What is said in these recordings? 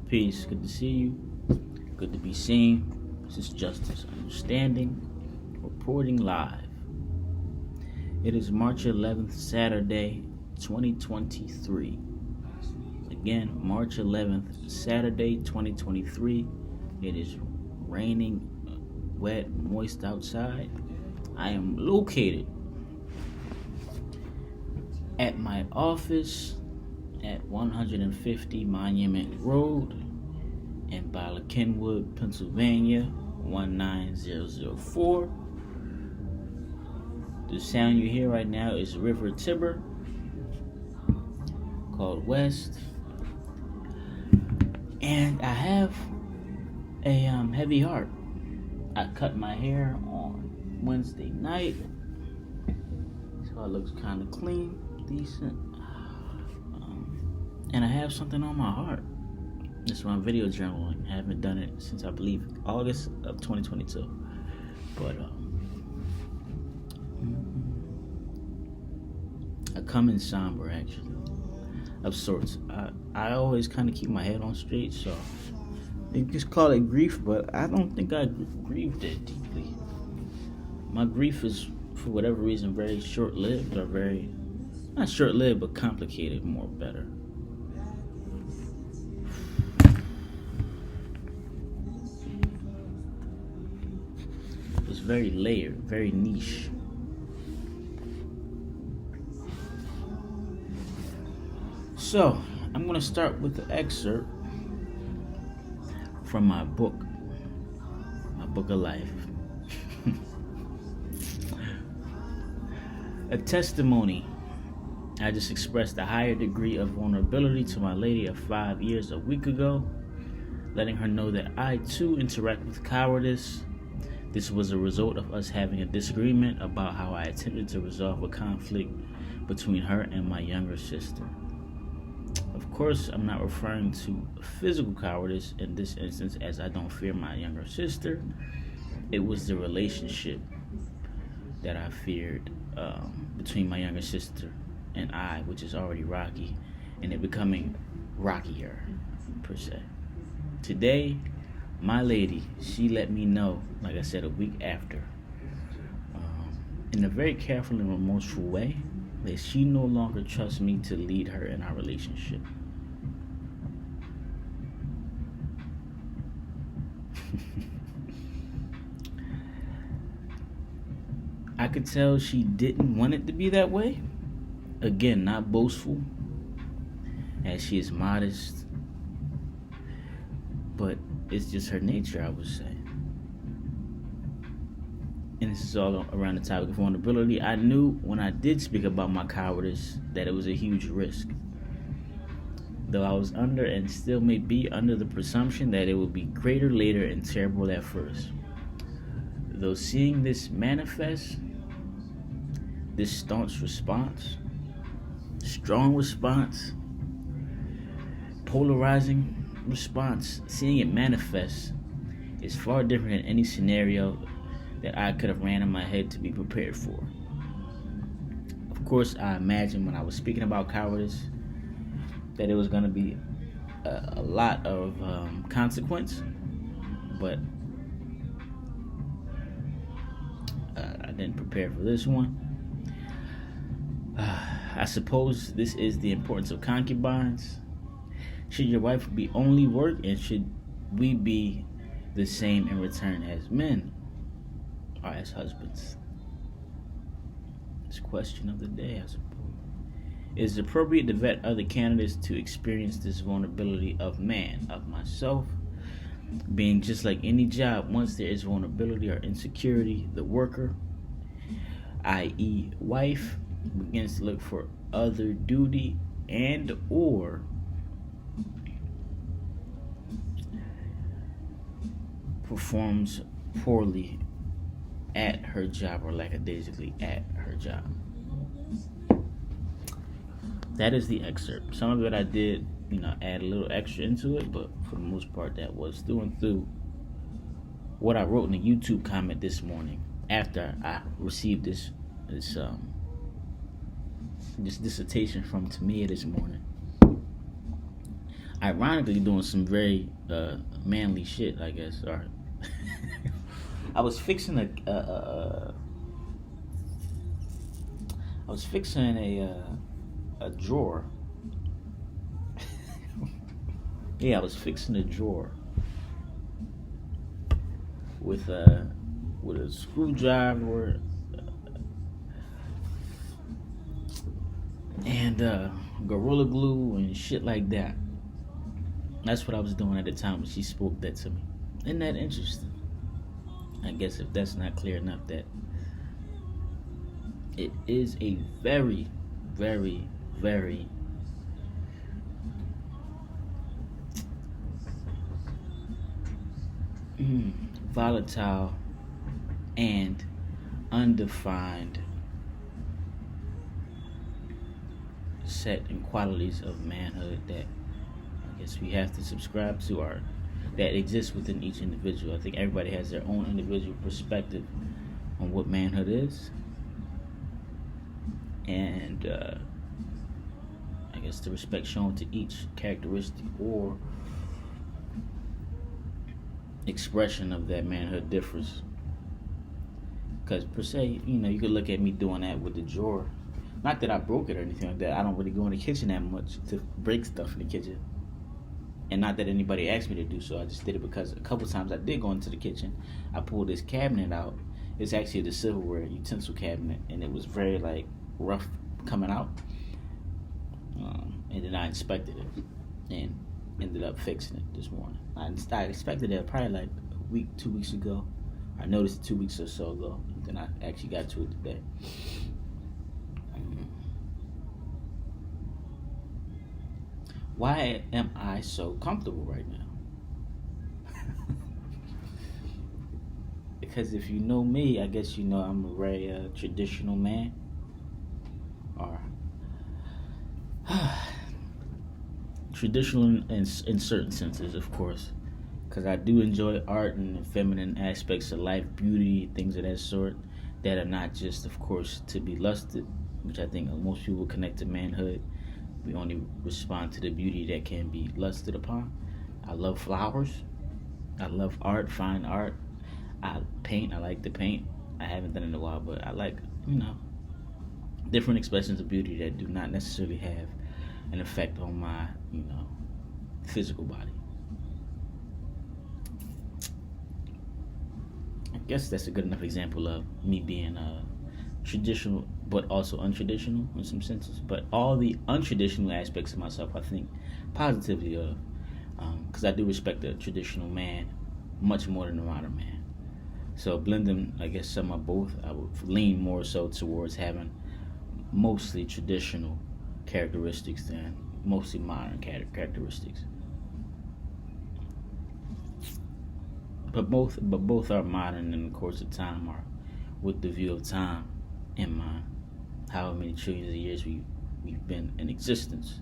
Peace. Good to see you. Good to be seen. This is Justice Understanding, reporting live. It is March 11th, Saturday, 2023. Again, March 11th, Saturday, 2023. It is raining, wet, moist outside. I am located at my office at 150 Monument Road in Bala Kenwood, Pennsylvania, 19004. The sound you hear right now is River Tiber, called West. And I have a heavy heart. I cut my hair on Wednesday night, so it looks kind of clean, decent. And I have something on my heart. This is why I'm video journaling. I haven't done it since, I believe, August of 2022. But I come in somber, actually, of sorts. I always kind of keep my head on straight, so they just call it grief, but I don't think I grieve that deeply. My grief is, for whatever reason, very short-lived, or very, not short-lived, but complicated, more better. It's very layered, very niche. So, I'm going to start with the excerpt from my book of life. A testimony. I just expressed a higher degree of vulnerability to my lady of 5 years a week ago, letting her know that I too interact with cowardice. This was a result of us having a disagreement about how I attempted to resolve a conflict between her and my younger sister. Of course, I'm not referring to physical cowardice in this instance, as I don't fear my younger sister. It was the relationship that I feared between my younger sister and I, which is already rocky, and it becoming rockier, per se. Today, my lady, she let me know, like I said, a week after, in a very careful and remorseful way, that she no longer trusts me to lead her in our relationship. I could tell she didn't want it to be that way. Again, not boastful, as she is modest, but it's just her nature, I would say. And this is all around the topic of vulnerability. I knew when I did speak about my cowardice that it was a huge risk. Though I was under, and still may be under, the presumption that it would be greater later and terrible at first. Though seeing this manifest, this staunch response, strong response, polarizing response, seeing it manifest is far different than any scenario that I could have ran in my head to be prepared for. Of course, I imagined when I was speaking about cowardice that it was going to be a lot of consequence, but I didn't prepare for this one. I suppose this is the importance of concubines. Should your wife be only work, and should we be the same in return as men or as husbands? It's a question of the day, I suppose. It is appropriate to vet other candidates to experience this vulnerability of man, of myself, being just like any job. Once there is vulnerability or insecurity, the worker, i.e. wife, begins to look for other duty and or performs poorly at her job, or lackadaisically at her job. That is the excerpt. Some of it I did, add a little extra into it, but for the most part, that was through and through what I wrote in the YouTube comment this morning after I received this dissertation from Tamia this morning. ironically doing some very manly shit, I guess. Or I was fixing I was fixing a drawer. Yeah, I was fixing a drawer with a screwdriver and gorilla glue and shit like that. That's what I was doing at the time when she spoke that to me. Isn't that interesting? I guess if that's not clear enough, that it is a very, very, very volatile and undefined set and qualities of manhood that I guess we have to subscribe to, or that exists within each individual. I think everybody has their own individual perspective on what manhood is, and I guess the respect shown to each characteristic or expression of that manhood differs. Because per se, you could look at me doing that with the drawer. Not that I broke it or anything like that. I don't really go in the kitchen that much to break stuff in the kitchen. And not that anybody asked me to do so. I just did it because a couple times I did go into the kitchen. I pulled this cabinet out. It's actually the silverware utensil cabinet, and it was very rough coming out. And then I inspected it and ended up fixing it this morning. I expected it probably a week, 2 weeks ago. I noticed it 2 weeks or so ago. Then I actually got to it today. Why am I so comfortable right now? Because if you know me, I guess you know I'm a very traditional man. Or traditional in certain senses, of course. Because I do enjoy art and the feminine aspects of life, beauty, things of that sort, that are not just, of course, to be lusted, which I think most people connect to manhood. We only respond to the beauty that can be lusted upon. I love flowers. I love art, fine art. I paint. I like to paint. I haven't done it in a while, but I like, different expressions of beauty that do not necessarily have an effect on my, physical body. I guess that's a good enough example of me being traditional but also untraditional in some senses. But all the untraditional aspects of myself I think positively of, because I do respect the traditional man much more than the modern man. So blending, I guess, some of both, I would lean more so towards having mostly traditional characteristics than mostly modern characteristics. But both are modern in the course of time, or with the view of time in mind. However many trillions of years we've been in existence.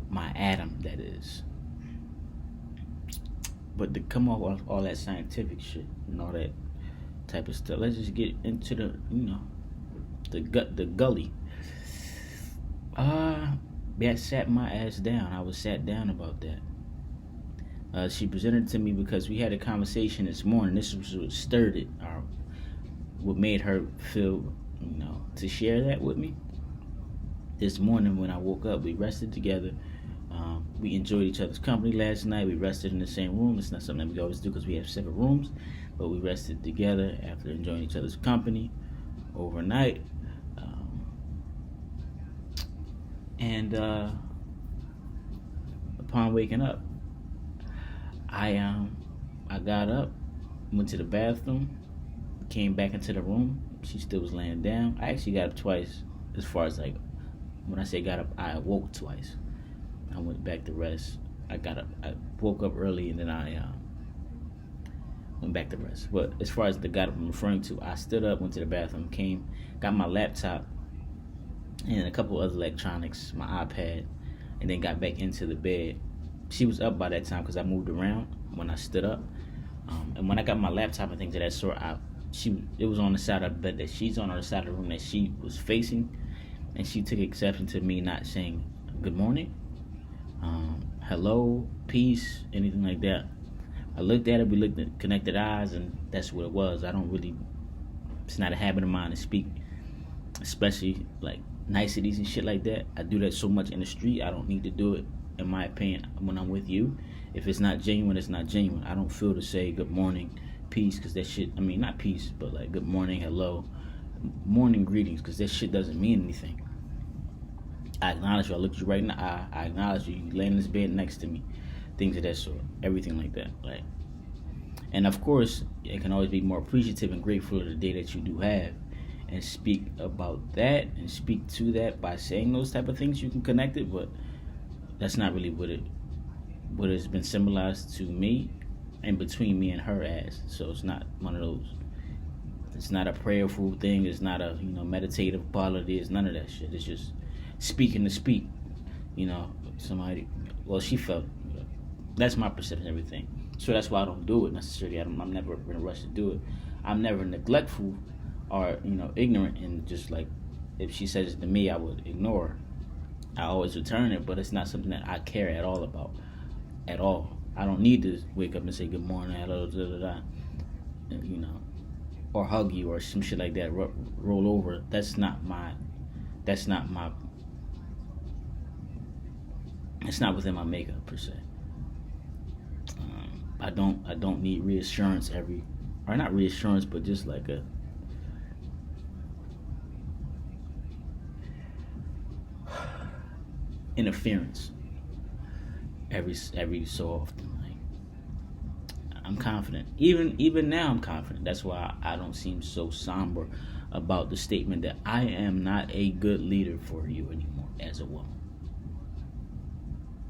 My atom, that is. But to come off all that scientific shit and all that type of stuff, let's just get into the gully. That sat my ass down. I was sat down about that. She presented to me because we had a conversation this morning. This was what stirred it, or what made her feel, to share that with me. This morning when I woke up, we rested together. We enjoyed each other's company last night. We rested in the same room. It's not something that we always do because we have separate rooms, but we rested together after enjoying each other's company overnight. And upon waking up, I got up, went to the bathroom, came back into the room. She still was laying down. I actually got up twice. As far as when I say got up, I awoke twice. I went back to rest. I woke up early, and then I went back to rest. But as far as the got up I'm referring to, I stood up, went to the bathroom, came, got my laptop and a couple other electronics, my iPad, and then got back into the bed. She was up by that time because I moved around when I stood up. And when I got my laptop and things of that sort, it was on the side of the bed that she's on the side of the room that she was facing, and she took exception to me not saying good morning. hello, peace, anything like that. I looked at it, we looked at connected eyes, and that's what it was. I don't really, it's not a habit of mine to speak, especially like niceties and shit like that. I do that so much in the street, I don't need to do it, in my opinion, when I'm with you. If it's not genuine, it's not genuine. I don't feel to say good morning, peace, because that shit, I mean, not peace, but like good morning, hello, morning greetings, because that shit doesn't mean anything. I acknowledge you. I look at you right in the eye. I acknowledge you. You lay in this bed next to me. Things of that sort. Everything like that. Like, and of course, it can always be more appreciative and grateful of the day that you do have, and speak about that and speak to that by saying those type of things. You can connect it, but that's not really what has been symbolized to me and between me and her as. So it's not one of those. It's not a prayerful thing. It's not a meditative quality. It's none of that shit. It's just speaking to speak. Somebody. Well, she felt. That's my perception of everything. So that's why I don't do it necessarily. I'm never in a rush to do it. I'm never neglectful or ignorant, and just like if she says it to me, I would ignore her. I always return it, but it's not something that I care at all about. At all. I don't need to wake up and say good morning, hello, da da da. Or hug you or some shit like that. Roll over. That's not my. It's not within my makeup per se. I don't need reassurance or not reassurance, but just like a interference every so often. Like, I'm confident. Even now I'm confident. That's why I don't seem so somber about the statement that I am not a good leader for you anymore as a woman.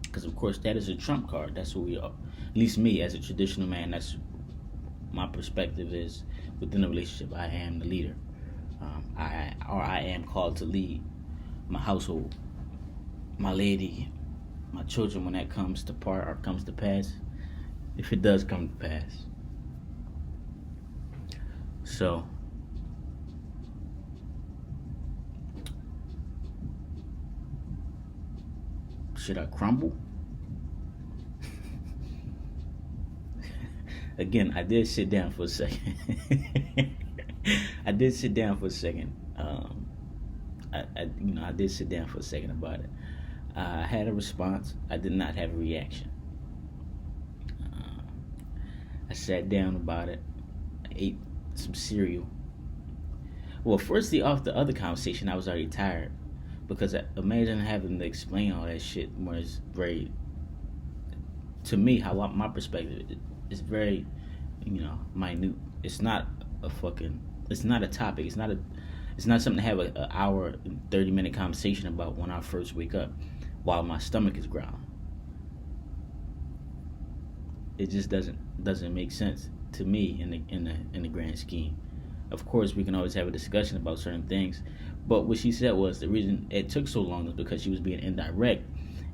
Because of course that is a trump card. That's who we are. At least me, as a traditional man, that's my perspective is within a relationship. I am the leader. I am called to lead my household, my lady, my children when that comes to pass. If it does come to pass. So should I crumble? Again, I did sit down for a second. I did sit down for a second. I did sit down for a second about it. I had a response. I did not have a reaction. I sat down about it. I ate some cereal. Well, firstly, off the other conversation, I was already tired because imagine having to explain all that shit was very, to me, my perspective. It's very, minute. It's not a topic. It's not something to have an hour and 30-minute conversation about when I first wake up while my stomach is growling. It just doesn't make sense to me in the grand scheme. Of course, we can always have a discussion about certain things, but what she said was the reason it took so long was because she was being indirect,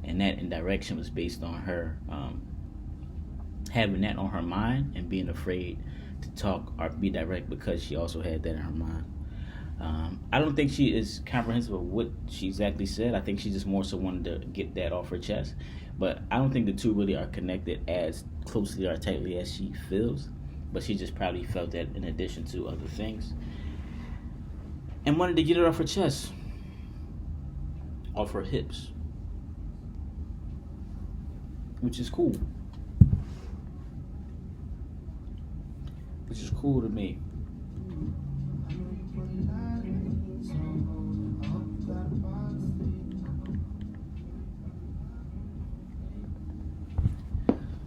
and that indirection was based on her having that on her mind and being afraid to talk or be direct because she also had that in her mind. I don't think she is comprehensive of what she exactly said. I think she just more so wanted to get that off her chest. But I don't think the two really are connected as closely or tightly as she feels. But she just probably felt that in addition to other things. And wanted to get it off her chest. Off her hips. Which is cool. Which is cool to me.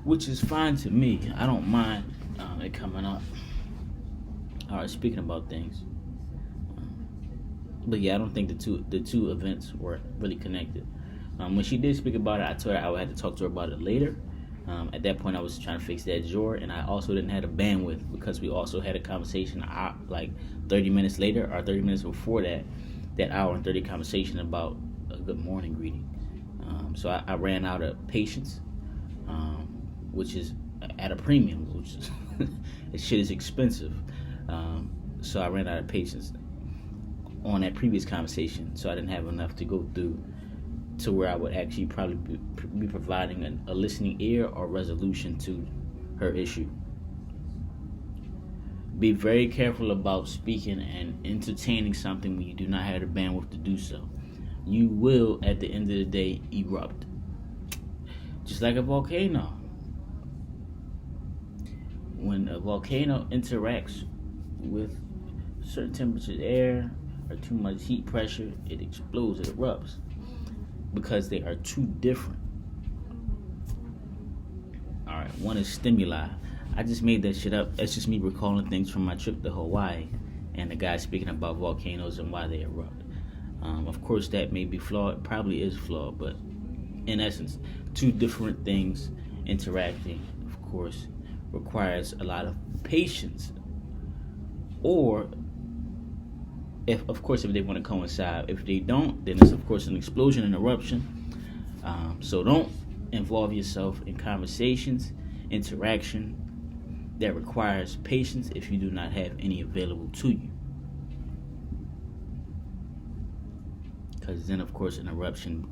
Which is fine to me. I don't mind it coming up. Alright, speaking about things. But yeah, I don't think the two events were really connected. When she did speak about it, I told her I would have to talk to her about it later. At that point, I was trying to fix that drawer, and I also didn't have the bandwidth because we also had a conversation like 30 minutes later or 30 minutes before that hour and 30 conversation about a good morning greeting. So I ran out of patience, which is at a premium, which is this shit is expensive. So I ran out of patience on that previous conversation, so I didn't have enough to go through to where I would actually probably be providing a listening ear or resolution to her issue. Be very careful about speaking and entertaining something when you do not have the bandwidth to do so. You will, at the end of the day, erupt. Just like a volcano. When a volcano interacts with certain temperatures, air, or too much heat pressure, it explodes, it erupts. Because they are too different. Alright, one is stimuli. I just made that shit up. That's just me recalling things from my trip to Hawaii and the guy speaking about volcanoes and why they erupt. Of course, that may be flawed. Probably is flawed, but in essence, two different things interacting, of course, requires a lot of patience. Or, if they want to coincide. If they don't, then it's, of course, an explosion and eruption. So don't involve yourself in conversations, interaction that requires patience if you do not have any available to you. Because then, of course, an eruption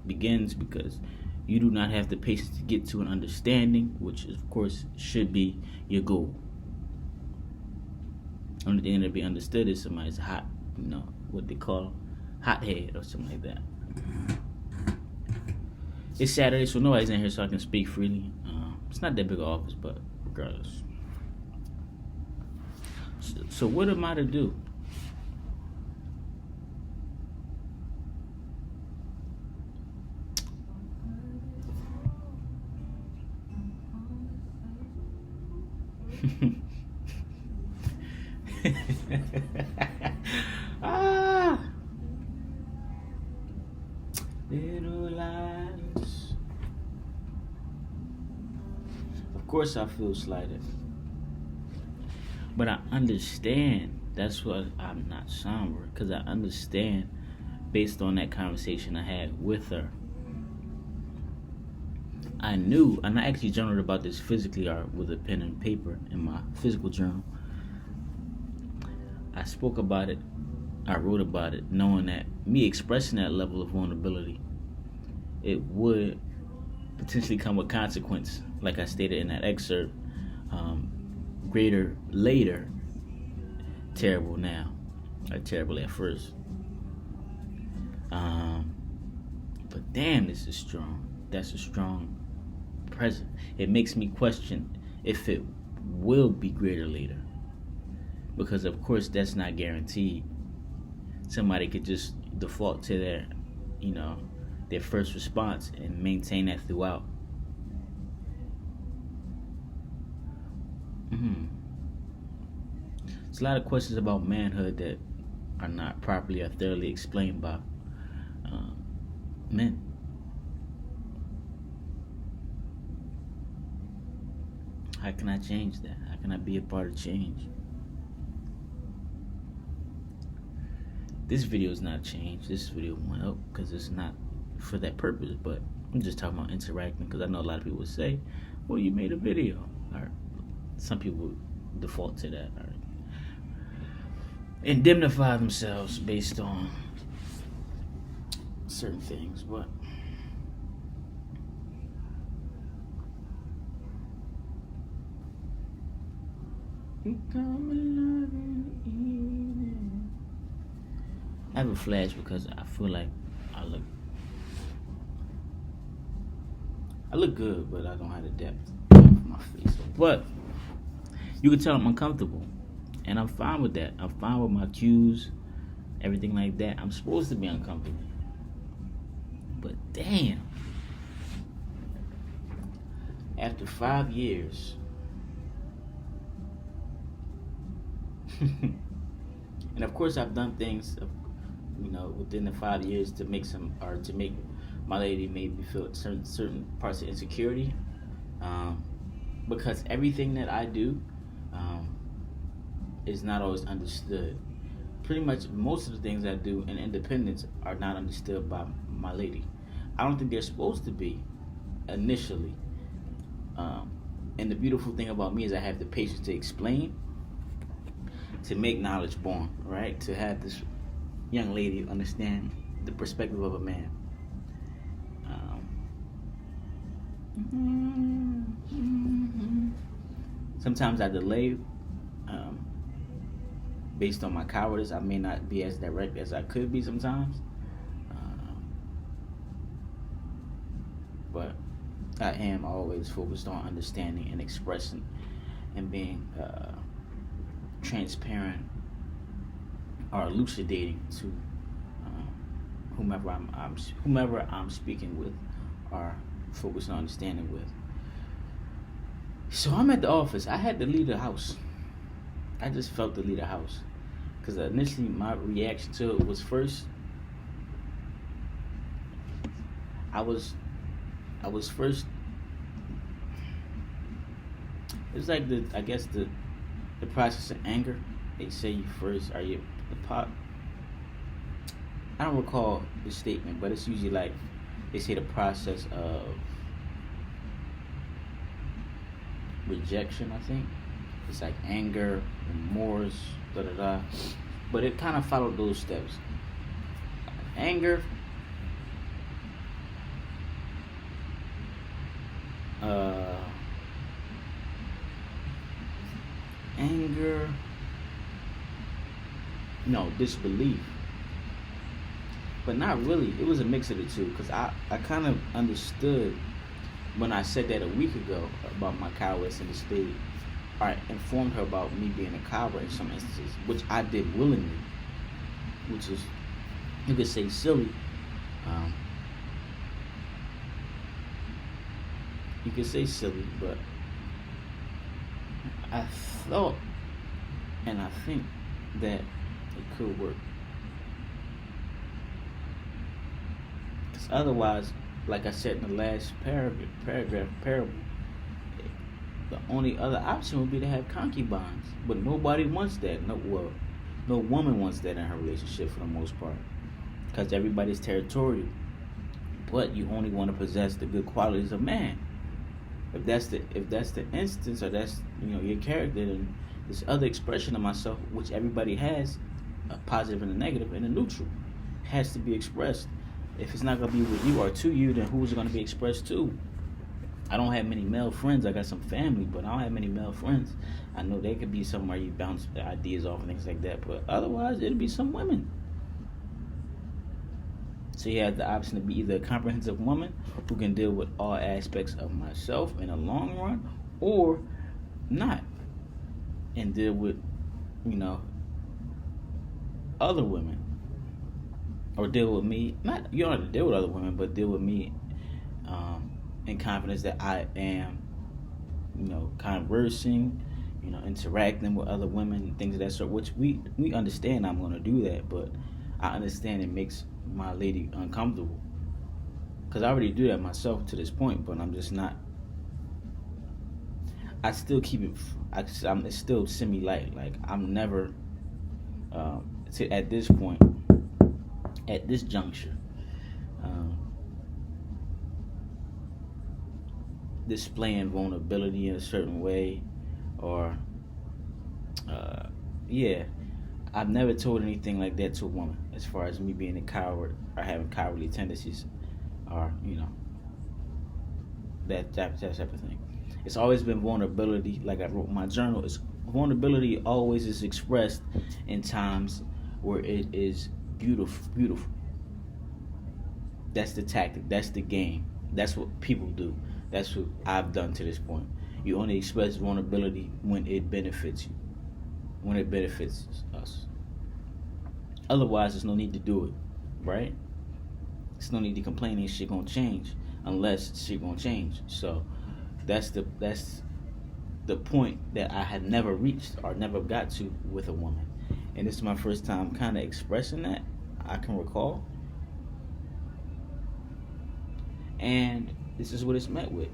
begins because you do not have the patience to get to an understanding, which, of course, should be your goal. Only thing that be understood is somebody's hot, what they call hothead or something like that. It's Saturday, so nobody's in here, so I can speak freely. It's not that big of an office, but regardless. So what am I to do? Little lies. Of course I feel slighted, but I understand. That's why I'm not somber, because I understand based on that conversation I had with her. I knew, and I actually journaled about this physically, or with a pen and paper in my physical journal. I spoke about it, I wrote about it, knowing that me expressing that level of vulnerability, it would potentially come with consequence, like I stated in that excerpt. Greater later, terrible now, or terrible at first. But damn, this is strong. That's a strong present. It makes me question if it will be greater later, because of course that's not guaranteed. Somebody could just default to their first response and maintain that throughout. There's a lot of questions about manhood that are not properly or thoroughly explained by men. How can I change that? How can I be a part of change? This video is not changed. This video went up because it's not for that purpose, but I'm just talking about interacting, because I know a lot of people would say, well, you made a video. Or some people default to that, or indemnify themselves based on certain things, but I have a flash because I feel like I look good, but I don't have the depth of my face. But you can tell I'm uncomfortable, and I'm fine with that. I'm fine with my cues, everything like that. I'm supposed to be uncomfortable, but damn, after 5 years, and of course I've done things, within the 5 years to make my lady maybe feel certain parts of insecurity, because everything that I do is not always understood. Pretty much most of the things I do in independence are not understood by my lady. I don't think they're supposed to be initially. And the beautiful thing about me is I have the patience to explain, to make knowledge born, right? To have this young lady understand the perspective of a man. Sometimes I delay based on my cowardice. I may not be as direct as I could be sometimes. But I am always focused on understanding and expressing and being transparent or elucidating to whomever I'm speaking with or focused on understanding with. So I'm at the office. I had to leave the house. I just felt to leave the house because initially my reaction to it was first I was first. It's like the process of anger. They say you first are you the pop. I don't recall the statement, but it's usually like they say the process of rejection. I think it's like anger, remorse, da da da. But it kind of followed those steps. Anger. Anger, no, disbelief, but not really. It was a mix of the two because I kind of understood when I said that a week ago about my cowardice in the state. I informed her about me being a coward in some instances, which I did willingly, which is, you could say, silly. You could say silly, but I thought and I think that it could work. Because otherwise, like I said in the last parable, the only other option would be to have concubines. But nobody wants that. No woman wants that in her relationship for the most part. Because everybody's territorial. But you only want to possess the good qualities of man. If that's the instance, or that's your character, then this other expression of myself, which everybody has, a positive and a negative and a neutral, has to be expressed. If it's not gonna be with you or to you, then who's it gonna be expressed to? I don't have many male friends. I got some family, but I don't have many male friends. I know they could be somewhere you bounce the ideas off and things like that, but otherwise it'll be some women. So you have the option to be either a comprehensive woman who can deal with all aspects of myself in the long run, or not, and deal with, other women, or deal with me. Not you don't have to deal with other women, but deal with me in confidence that I am, conversing, interacting with other women, things of that sort. Which we understand I'm going to do that, but I understand it makes my lady uncomfortable because I already do that myself to this point, but I'm just not. I still keep it. It's still semi-light. Like I'm never at this point, at this juncture, displaying vulnerability in a certain way, or I've never told anything like that to a woman, as far as me being a coward or having cowardly tendencies, or that type of thing. It's always been vulnerability. Like I wrote in my journal, it's vulnerability always is expressed in times where it is beautiful. That's the tactic. That's the game. That's what people do. That's what I've done to this point. You only express vulnerability when it benefits you, when it benefits us. Otherwise, there's no need to do it, right? There's no need to complain and shit gonna change unless shit gonna change. So that's the point that I had never reached or never got to with a woman. And this is my first time kind of expressing that I can recall. And this is what it's met with.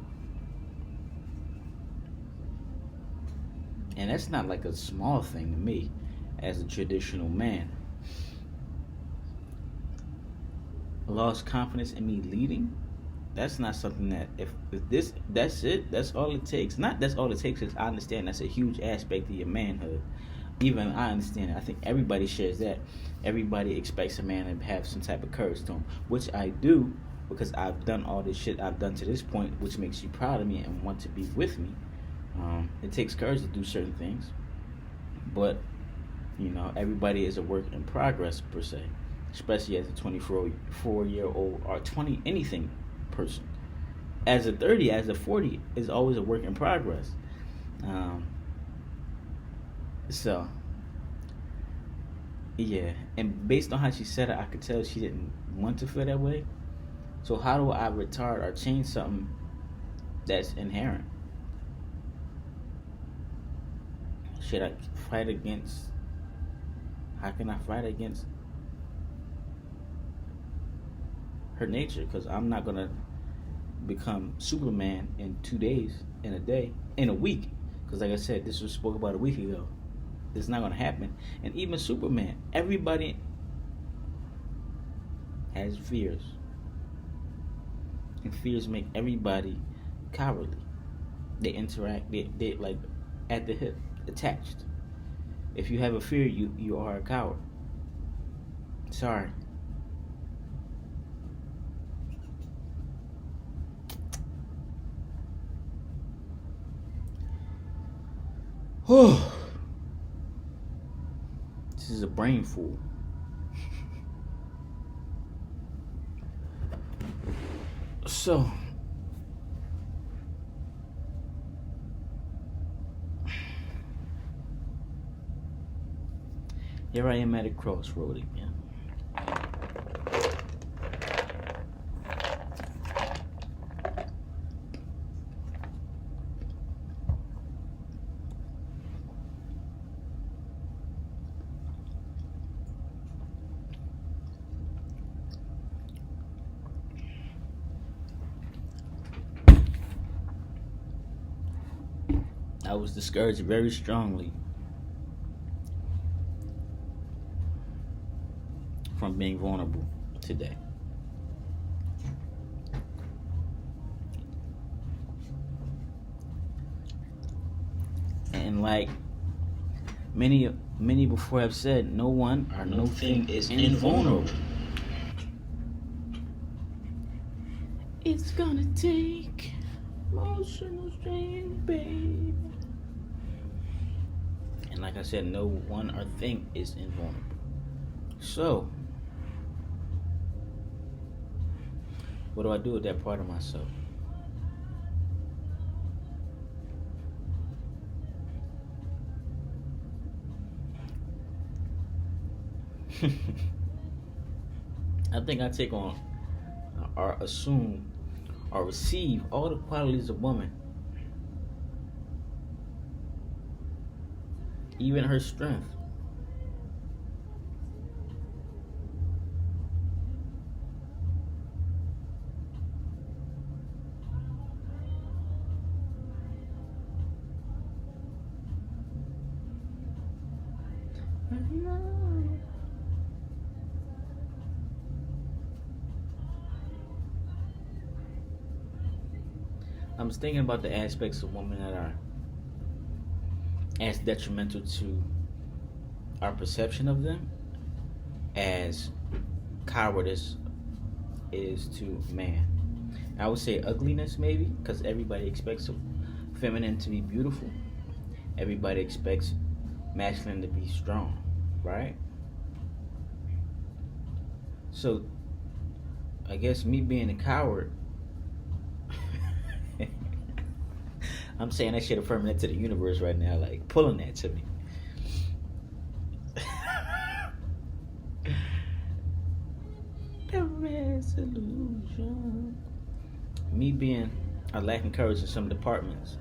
And that's not like a small thing to me as a traditional man. Lost confidence in me leading. That's not something that that's it. That's all it takes. Not that's all it takes. Is I understand that's a huge aspect of your manhood. Even I understand it. I think everybody shares that. Everybody expects a man to have some type of courage to him, which I do. because I've done all this shit I've done to this point, which makes you proud of me and want to be with me. It takes courage to do certain things, but everybody is a work in progress per se, especially as a 24-year-old or 20 anything person. As a 30, as a 40 is always a work in progress. So yeah, and based on how she said it, I could tell she didn't want to feel that way. So how do I retard or change something that's inherent? Should I fight against? How can I fight against her nature? Because I'm not gonna become Superman in 2 days, in a day, in a week. Because like I said, this was spoke about a week ago. It's not gonna happen. And even Superman, everybody has fears, and fears make everybody cowardly. They interact. They like at the hip, attached. If you have a fear, you are a coward. Sorry. This is a brain fool. So, here I am at a crossroad again. I was discouraged very strongly from being vulnerable today. And like many before have said, no one or no thing is invulnerable. It's gonna take emotional strain, babe. And like I said, no one or thing is invulnerable. So, what do I do with that part of myself? I think I take on or assume or receive all the qualities of woman, even her strength. I'm just thinking about the aspects of women that are as detrimental to our perception of them as cowardice is to man. I would say ugliness, maybe, because everybody expects a feminine to be beautiful. Everybody expects masculine to be strong, right? So, I guess me being a coward, I'm saying that shit, affirming that to the universe right now, like pulling that to me. The resolution. Me being a lacking courage in some departments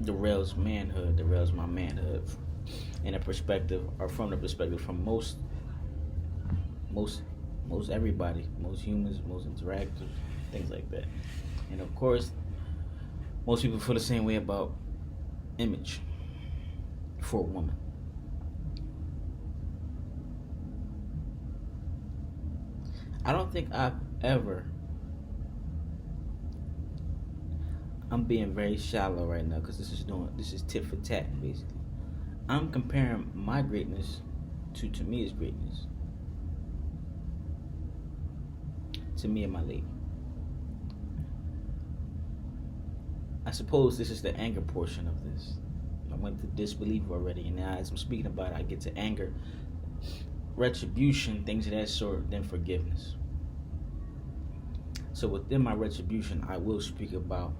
derails manhood, derails my manhood in a perspective, or from the perspective from most everybody, most humans, most interactors, things like that. And of course, most people feel the same way about image for a woman. I don't think I've ever, I'm being very shallow right now because this is tit for tat basically. I'm comparing my greatness to Tamia's greatness. to me and my lady. I suppose this is the anger portion of this. I went to disbelief already, and now as I'm speaking about it, I get to anger, retribution, things of that sort, then forgiveness. So within my retribution, I will speak about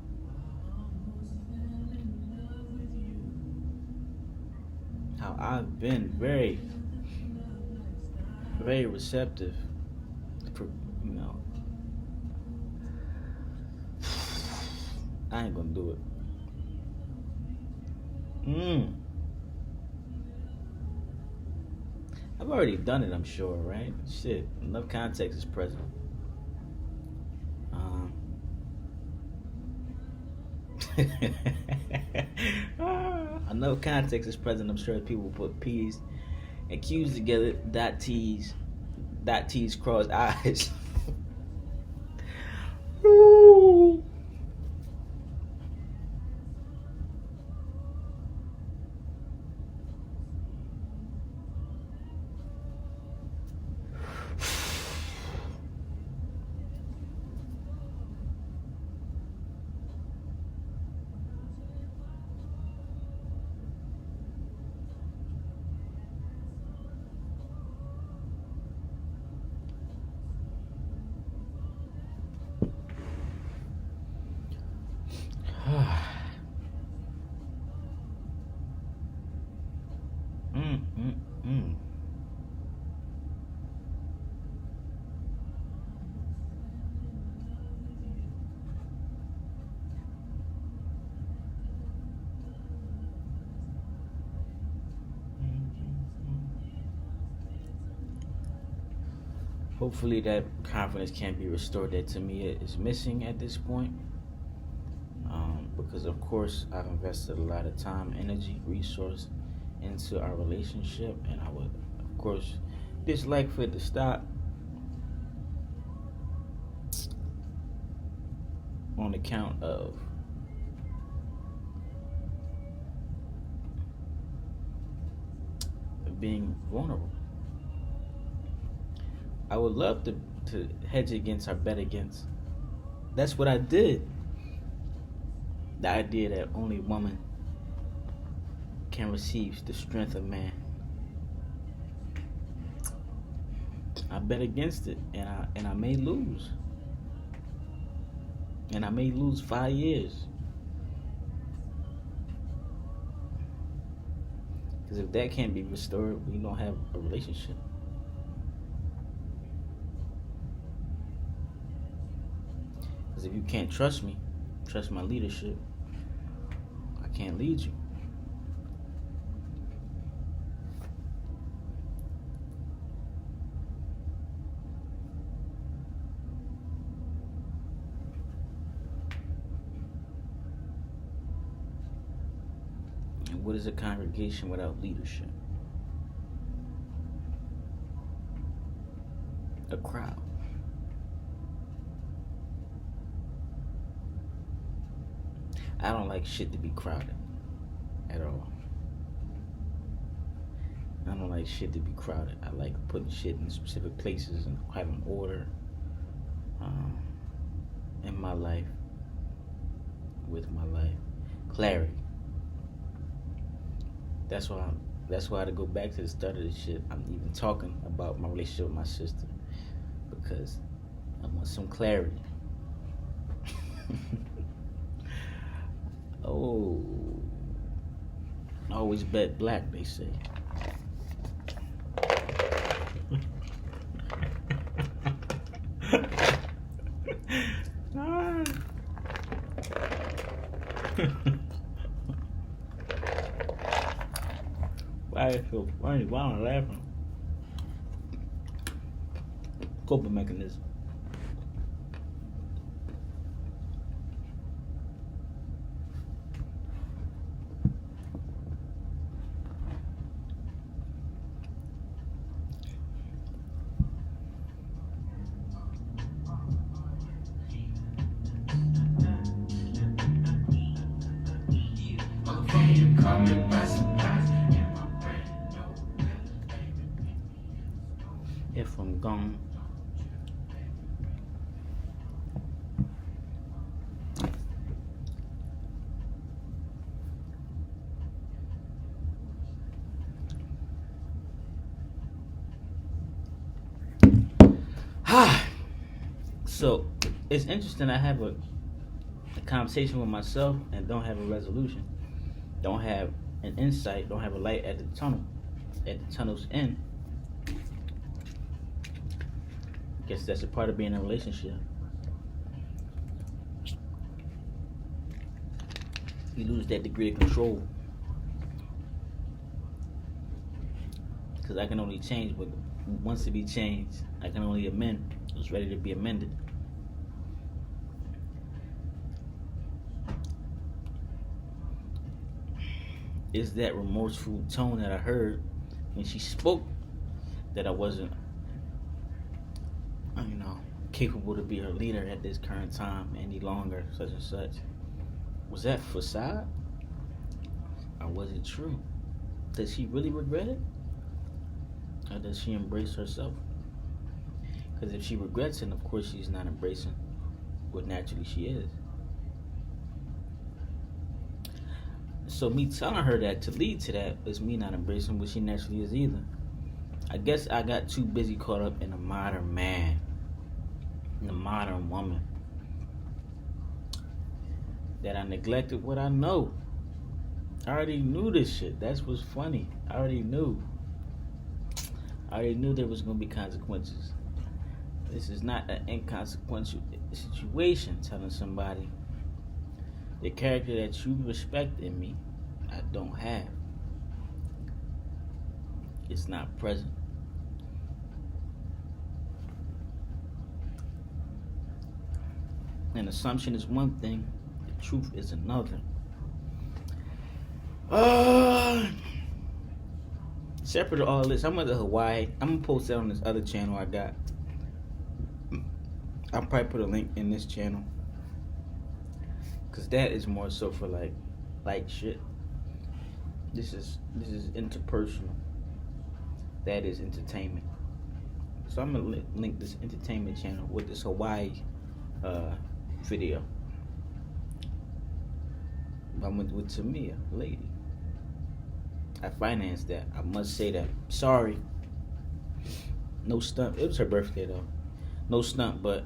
how I've been very, very receptive for, I ain't gonna do it. I've already done it, I'm sure, right? Shit, enough context is present. Enough context is present. I'm sure people will put P's and Q's together, dot T's cross I's. Hopefully that confidence can be restored that to me is missing at this point. Because of course I've invested a lot of time, energy, resource into our relationship, and I would of course dislike for it to stop on account of being vulnerable. I would love to hedge against or bet against. That's what I did. The idea that only woman can receive the strength of man. I bet against it, and I may lose. And I may lose 5 years. Because if that can't be restored, we don't have a relationship. Because if you can't trust me, trust my leadership, I can't lead you. And what is a congregation without leadership? A crowd. I don't like shit to be crowded at all. I don't like shit to be crowded. I like putting shit in specific places and having order in my life, with my life, clarity. That's why to go back to the start of this shit, I'm even talking about my relationship with my sister, because I want some clarity. Oh, always bet black, they say. Why is it so funny? Why am I laughing? Coping mechanism. If I'm gone, So it's interesting. I have a conversation with myself and don't have a resolution, don't have an insight, don't have a light at the tunnel, at the tunnel's end. I guess that's a part of being in a relationship. You lose that degree of control. Because I can only change what wants to be changed. I can only amend what's ready to be amended. Is that remorseful tone that I heard when she spoke that I wasn't, capable to be her leader at this current time any longer, such and such. Was that facade? Or was it true? Does she really regret it? Or does she embrace herself? Because if she regrets it, of course she's not embracing what naturally she is. So me telling her that to lead to that is me not embracing what she naturally is either. I guess I got too busy caught up in the modern man, in the modern woman, that I neglected what I know. I already knew this shit. That's what's funny. I already knew. I already knew there was going to be consequences. This is not an inconsequential situation. Telling somebody the character that you respect in me, I don't have. It's not present. An assumption is one thing, the truth is another. Separate of all this, I'm at the Hawaii. I'm gonna post that on this other channel I got. I'll probably put a link in this channel, cause that is more so for like shit. This is interpersonal. That is entertainment. So I'm gonna link this entertainment channel with this Hawaii video. I went with Tamia, lady. I financed that. I must say that. Sorry. No stunt. It was her birthday though. No stunt, but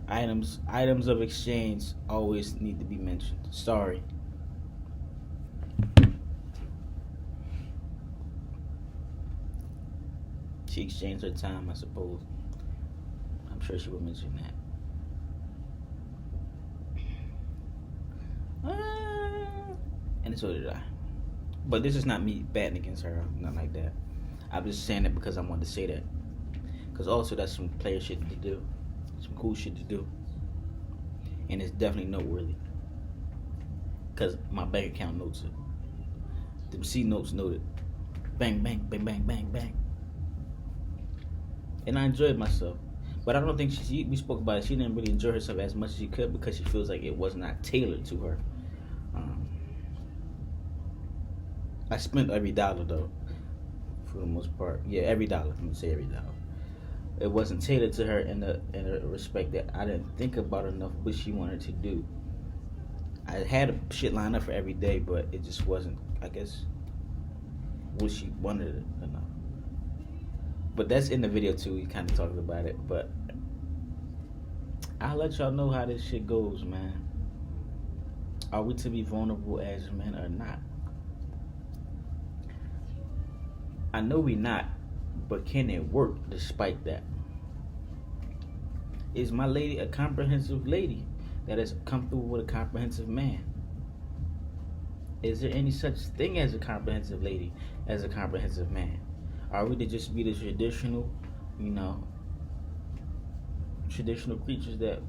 items of exchange always need to be mentioned. Sorry. She exchanged her time, I suppose. I'm sure she would mention that. And so did I. But this is not me batting against her, nothing like that. I'm just saying that because I wanted to say that. Because also that's some player shit to do. Some cool shit to do. And it's definitely noteworthy. Because my bank account notes it. The C notes noted. Bang, bang, bang, bang, bang, bang. And I enjoyed myself. But I don't think we spoke about it. She didn't really enjoy herself as much as she could because she feels like it was not tailored to her. I spent every dollar though, for the most part. Yeah, every dollar. I'm gonna say every dollar. It wasn't tailored to her in a respect that I didn't think about enough what she wanted to do. I had a shit lined up for every day, but it just wasn't, I guess, what she wanted enough. But that's in the video too. He kind of talks about it. But I'll let y'all know how this shit goes, man. Are we to be vulnerable as men or not? I know we not, but can it work despite that? Is my lady a comprehensive lady that is comfortable with a comprehensive man? Is there any such thing as a comprehensive lady as a comprehensive man? Are we to just be the traditional, traditional creatures that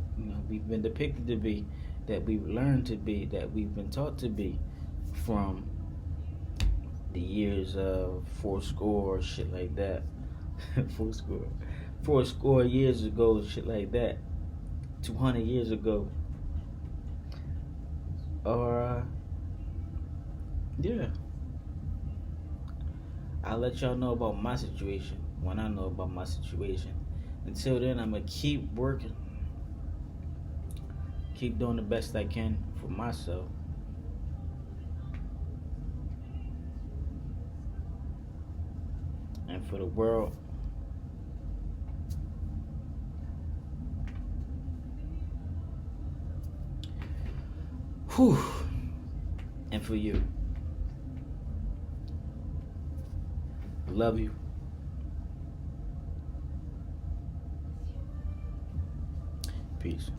we've been depicted to be, that we've learned to be, that we've been taught to be from the years of fourscore, shit like that. Fourscore years ago, shit like that. 200 years ago. Or, yeah. I'll let y'all know about my situation when I know about my situation. Until then, I'm going to keep working. Keep doing the best I can for myself. and for the world. Whew. And for you. I love you. Peace.